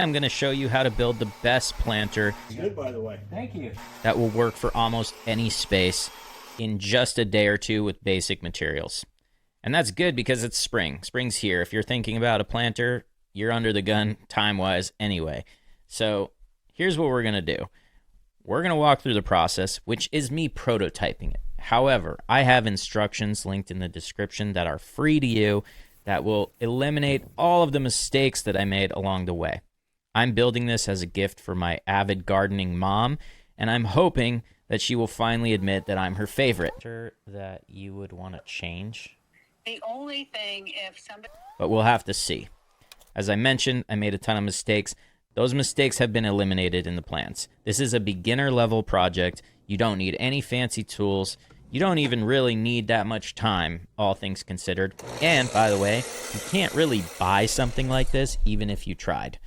I'm going to show you how to build the best planter. Good, by the way. Thank you. That will work for almost any space in just a day or two with basic materials. And that's good because it's spring. Spring's here. If you're thinking about a planter, you're under the gun time-wise anyway. So here's what we're going to do. We're going to walk through the process, which is me prototyping it. However, I have instructions linked in the description that are free to you that will eliminate all of the mistakes that I made along the way. I'm building this as a gift for my avid gardening mom, and I'm hoping that she will finally admit that I'm her favorite. Sure that you would want to change. The only thing, if somebody... But we'll have to see. As I mentioned, I made a ton of mistakes. Those mistakes have been eliminated in the plans. This is a beginner level project. You don't need any fancy tools. You don't even really need that much time, all things considered. And, by the way, you can't really buy something like this even if you tried.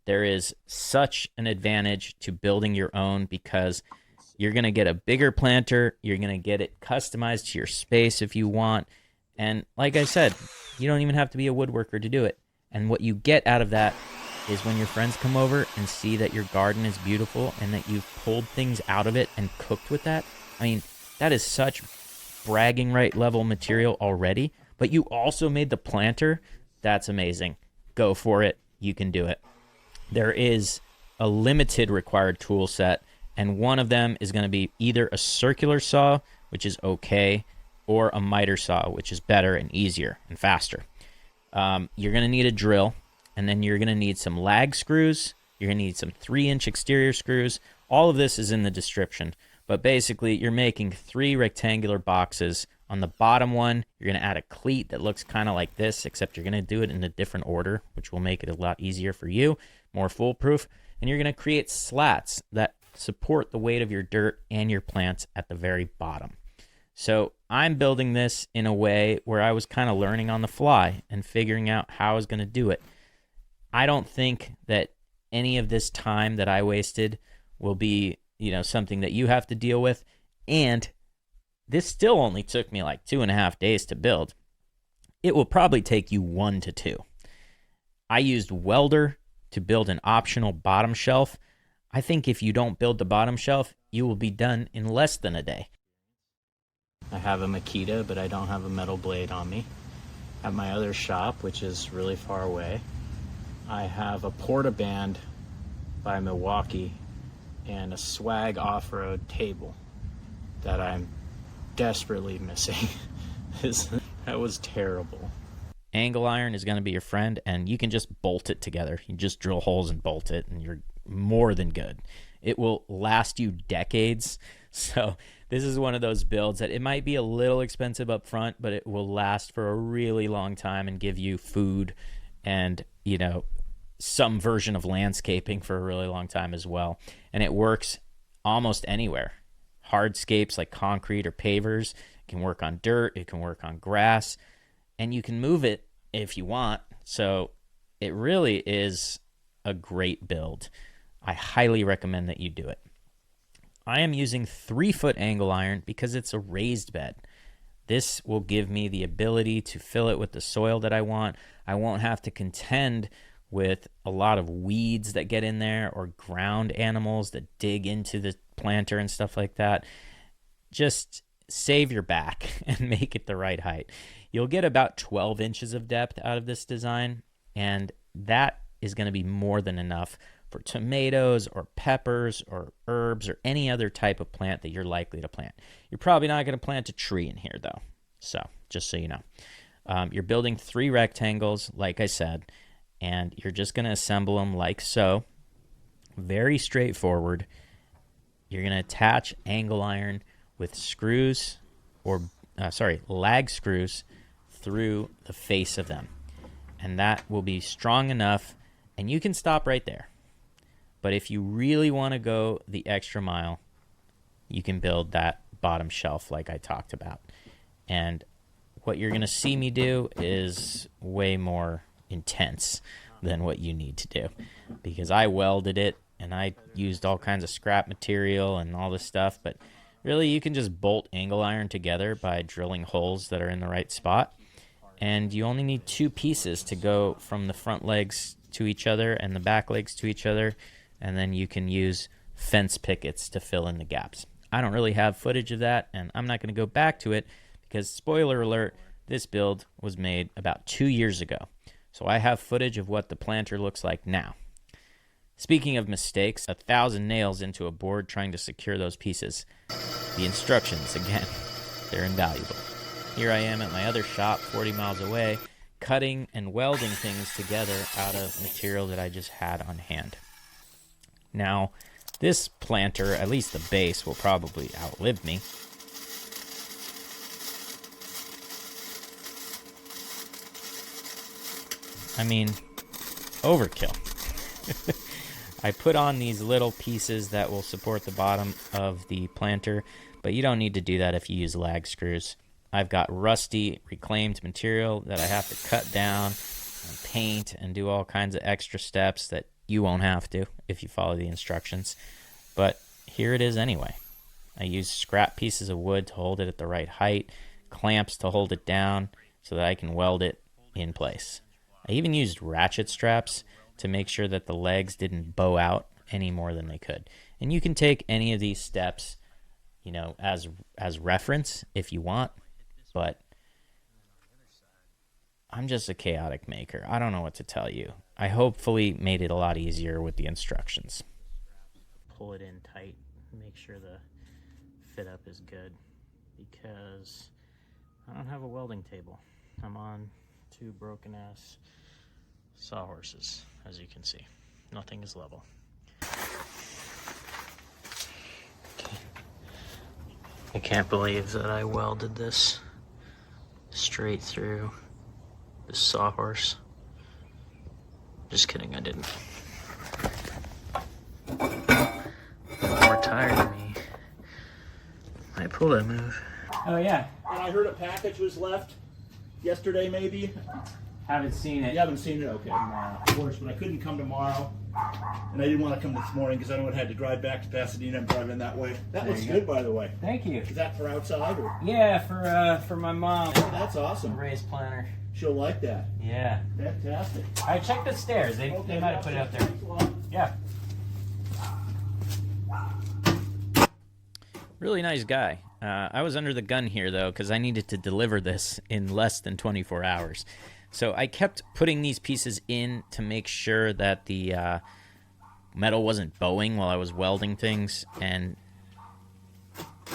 There is such an advantage to building your own because you're going to get a bigger planter. You're going to get it customized to your space if you want. And like I said, you don't even have to be a woodworker to do it. And what you get out of that is when your friends come over and see that your garden is beautiful and that you've pulled things out of it and cooked with that. I mean, that is such bragging right level material already. But you also made the planter. That's amazing. Go for it. You can do it. There is a limited required tool set, and one of them is going to be either a circular saw, which is okay, or a miter saw, which is better and easier and faster. You're going to need a drill, and then you're going to need some lag screws. You're going to need some 3-inch exterior screws. All of this is in the description, but basically you're making 3 rectangular boxes. On the bottom one, you're going to add a cleat that looks kind of like this, except you're going to do it in a different order, which will make it a lot easier for you, more foolproof. And you're going to create slats that support the weight of your dirt and your plants at the very bottom. So I'm building this in a way where I was kind of learning on the fly and figuring out how I was going to do it. I don't think that any of this time that I wasted will be, something that you have to deal with. And this still only took me like 2.5 days to build. It will probably take you 1 to 2. I used welder to build an optional bottom shelf. I think if you don't build the bottom shelf, you will be done in less than a day. I have a Makita, but I don't have a metal blade on me. At my other shop, which is really far away, I have a Portaband by Milwaukee and a Swag off-road table that I'm desperately missing. That was terrible. Angle iron is going to be your friend, and you can just bolt it together. You just drill holes and bolt it, and you're more than good. It will last you decades. So this is one of those builds that it might be a little expensive up front, but it will last for a really long time and give you food and, some version of landscaping for a really long time as well. And it works almost anywhere. Hardscapes like concrete or pavers. It can work on dirt. It can work on grass. And you can move it if you want. So it really is a great build. I highly recommend that you do it. I am using 3-foot angle iron because it's a raised bed. This will give me the ability to fill it with the soil that I want. I won't have to contend with a lot of weeds that get in there or ground animals that dig into the planter and stuff like that. Just save your back and make it the right height. You'll get about 12 inches of depth out of this design, and that is going to be more than enough for tomatoes or peppers or herbs or any other type of plant that you're likely to plant. You're probably not going to plant a tree in here, though. So just so you know. You're building 3 rectangles, like I said, and you're just going to assemble them like so. Very straightforward. You're going to attach angle iron with screws lag screws through the face of them. And that will be strong enough, and you can stop right there. But if you really want to go the extra mile, you can build that bottom shelf like I talked about. And what you're going to see me do is way more intense than what you need to do, because I welded it and I used all kinds of scrap material and all this stuff, but really you can just bolt angle iron together by drilling holes that are in the right spot, and you only need 2 pieces to go from the front legs to each other and the back legs to each other, and then you can use fence pickets to fill in the gaps. I don't really have footage of that, and I'm not going to go back to it because, spoiler alert, this build was made about 2 years ago. So I have footage of what the planter looks like now. Speaking of mistakes, 1,000 nails into a board trying to secure those pieces. The instructions, again, they're invaluable. Here I am at my other shop 40 miles away, cutting and welding things together out of material that I just had on hand. Now, this planter, at least the base, will probably outlive me. I mean, overkill. I put on these little pieces that will support the bottom of the planter, but you don't need to do that if you use lag screws. I've got rusty, reclaimed material that I have to cut down and paint and do all kinds of extra steps that you won't have to if you follow the instructions. But here it is anyway. I use scrap pieces of wood to hold it at the right height, clamps to hold it down so that I can weld it in place. I even used ratchet straps to make sure that the legs didn't bow out any more than they could. And you can take any of these steps, you know, as reference if you want, but I'm just a chaotic maker. I don't know what to tell you. I hopefully made it a lot easier with the instructions. Pull it in tight, make sure the fit up is good, because I don't have a welding table. I'm on 2 broken ass sawhorses, as you can see. Nothing is level. Okay. I can't believe that I welded this straight through the sawhorse. Just kidding, I didn't. More tired than me. I pull that move. Oh yeah. And I heard a package was left yesterday, maybe. Haven't seen it. You haven't seen it? Okay. Of course, but I couldn't come tomorrow. And I didn't want to come this morning because I know I had to drive back to Pasadena. I'm driving that way. That looks good, by the way. Thank you. Is that for outside or? Yeah, for my mom. Oh, that's awesome. Raised planner. She'll like that. Yeah. Fantastic. I checked the stairs. They might have put it up there. Thanks a lot. Yeah. Really nice guy. I was under the gun here, though, because I needed to deliver this in less than 24 hours. So I kept putting these pieces in to make sure that the metal wasn't bowing while I was welding things, and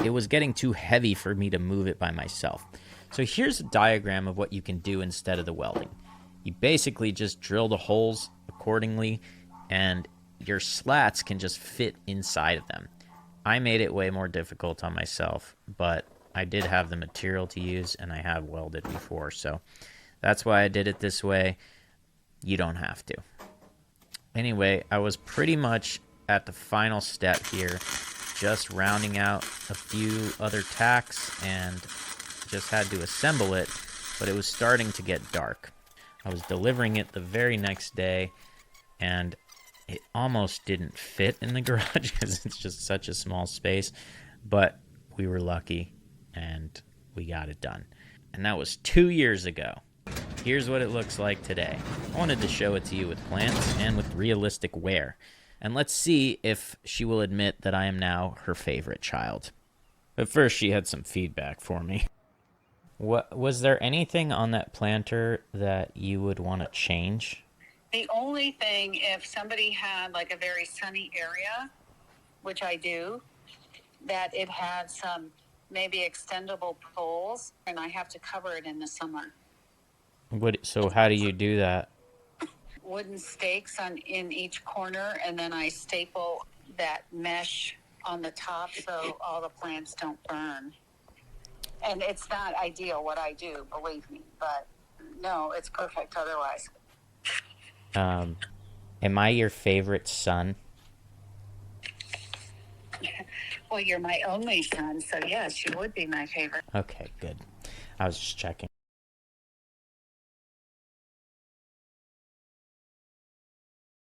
it was getting too heavy for me to move it by myself. So here's a diagram of what you can do instead of the welding. You basically just drill the holes accordingly, and your slats can just fit inside of them. I made it way more difficult on myself, but I did have the material to use, and I have welded before, so that's why I did it this way. You don't have to. Anyway, I was pretty much at the final step here, just rounding out a few other tacks and just had to assemble it, but it was starting to get dark. I was delivering it the very next day, and it almost didn't fit in the garage because it's just such a small space, but we were lucky and we got it done. And that was 2 years ago. Here's what it looks like today. I wanted to show it to you with plants and with realistic wear. And let's see if she will admit that I am now her favorite child. But first, she had some feedback for me. Was there anything on that planter that you would want to change? The only thing, if somebody had like a very sunny area, which I do, that it had some maybe extendable poles, and I have to cover it in the summer. So how do you do that? Wooden stakes in each corner, and then I staple that mesh on the top so all the plants don't burn. And it's not ideal what I do, believe me, but no, it's perfect otherwise. Am I your favorite son? Well, you're my only son, so yes, you would be my favorite. Okay, good. I was just checking.